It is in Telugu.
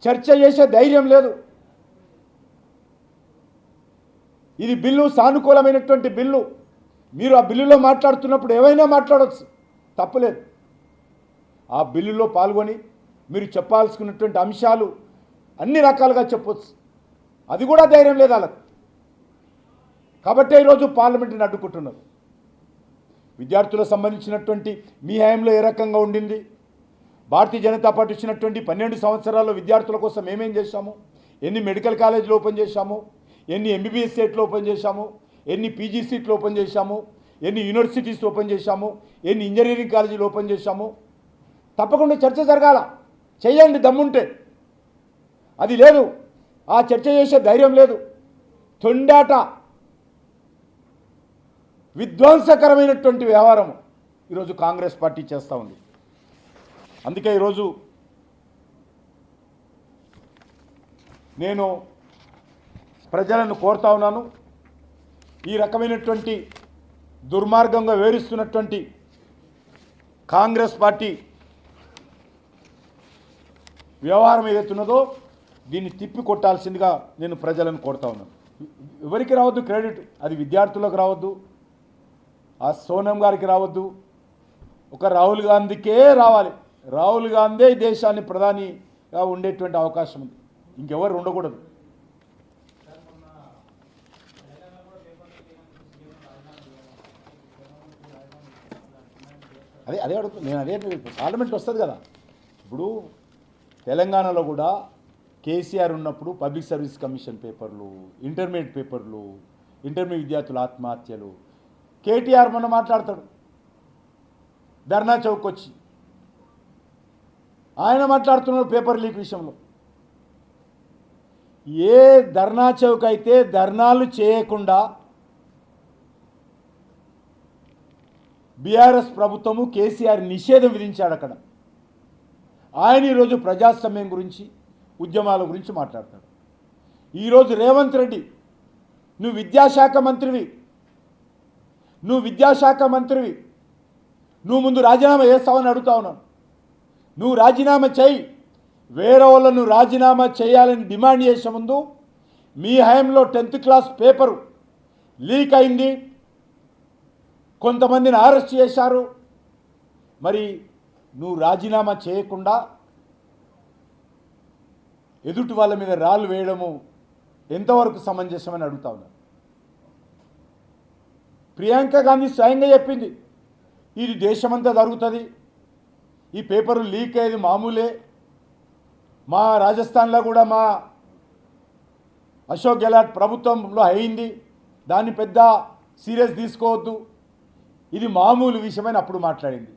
చర్చ చేసే ధైర్యం లేదు. ఇది బిల్లు సానుకూలమైనటువంటి బిల్లు. మీరు ఆ బిల్లులో మాట్లాడుతున్నప్పుడు ఏవైనా మాట్లాడవచ్చు, తప్పులేదు. ఆ బిల్లులో పాల్గొని మీరు చెప్పాల్సుకున్నటువంటి అంశాలు అన్ని రకాలుగా చెప్పవచ్చు. అది కూడా ధైర్యం లేదు వాళ్ళకు. కాబట్టే ఈరోజు పార్లమెంటుని అడ్డుకుంటున్నారు. విద్యార్థులకు సంబంధించినటువంటి మీ హయాంలో ఏ రకంగా ఉండింది, భారతీయ జనతా పార్టీ ఇచ్చినటువంటి 12 సంవత్సరాల్లో విద్యార్థుల కోసం ఏమేం చేశాము, ఎన్ని మెడికల్ కాలేజీలు ఓపెన్ చేశాము, ఎన్ని ఎంబీబీఎస్ సీట్లు ఓపెన్ చేశాము, ఎన్ని పీజీ సీట్లు ఓపెన్ చేశాము, ఎన్ని యూనివర్సిటీస్ ఓపెన్ చేశాము, ఎన్ని ఇంజనీరింగ్ కాలేజీలు ఓపెన్ చేశాము. తప్పకుండా చర్చ జరగాల, చేయండి దమ్ముంటే. అది లేదు, ఆ చర్చ చేసే ధైర్యం లేదు. తొండాట, విధ్వంసకరమైనటువంటి వ్యవహారం ఈరోజు కాంగ్రెస్ పార్టీ చేస్తూ ఉంది. అందుకే ఈరోజు నేను ప్రజలను కోరుతా ఉన్నాను, ఈ రకమైనటువంటి దుర్మార్గంగా వేధిస్తున్నటువంటి కాంగ్రెస్ పార్టీ వ్యవహారం ఏదైతున్నదో దీన్ని తిప్పి కొట్టాల్సిందిగా నేను ప్రజలను కోరుతా ఉన్నాను. ఎవరికి రావద్దు క్రెడిట్, అది విద్యార్థులకు రావద్దు, ఆ సోనం గారికి రావద్దు, ఒక రాహుల్ గాంధీకే రావాలి. రాహుల్ గాంధీ దేశాన్ని ప్రధానిగా ఉండేటువంటి అవకాశం ఉంది, ఇంకెవరు ఉండకూడదు. అదే అడుగుతుంది నేను. అదే పార్లమెంట్ వస్తుంది కదా. ఇప్పుడు తెలంగాణలో కూడా కేసీఆర్ ఉన్నప్పుడు పబ్లిక్ సర్వీస్ కమిషన్ పేపర్లు, ఇంటర్మీడియట్ పేపర్లు, ఇంటర్మీడియట్ విద్యార్థుల ఆత్మహత్యలు, కేటీఆర్ మొన్న మాట్లాడతాడు ధర్నా చౌక్ వచ్చి, ఆయన మాట్లాడుతున్నాడు పేపర్ లీక్ విషయంలో. ఏ ధర్నా చౌక్ అయితే ధర్నాలు చేయకుండా బీఆర్ఎస్ ప్రభుత్వము కేసీఆర్ నిషేధం విధించాడు అక్కడ. ఆయన ఈరోజు ప్రజాస్వామ్యం గురించి, ఉద్యమాల గురించి మాట్లాడతాడు. ఈరోజు రేవంత్ రెడ్డి, నువ్వు విద్యాశాఖ మంత్రివి, నువ్వు ముందు రాజీనామా చేస్తావని అడుగుతా ఉన్నాను. నువ్వు రాజీనామా చేయి, వేరే వాళ్ళను రాజీనామా చేయాలని డిమాండ్ చేసే ముందు మీ హయాంలో 10th క్లాస్ పేపరు లీక్ అయింది, కొంతమందిని అరెస్ట్ చేశారు. మరి నువ్వు రాజీనామా చేయకుండా ఎదుటి వాళ్ళ మీద రాళ్ళు వేయడము ఎంతవరకు సమంజసమని అడుగుతా ఉన్నారు. ప్రియాంక గాంధీ స్వయంగా చెప్పింది, ఇది దేశమంతా జరుగుతుంది, ఈ పేపరు లీక్ అయ్యేది మామూలే, మా రాజస్థాన్లో కూడా మా అశోక్ గెహ్లాట్ ప్రభుత్వంలో అయింది, దాన్ని పెద్ద సీరియస్ తీసుకోవద్దు, ఇది మామూలు విషయమని అప్పుడు మాట్లాడింది.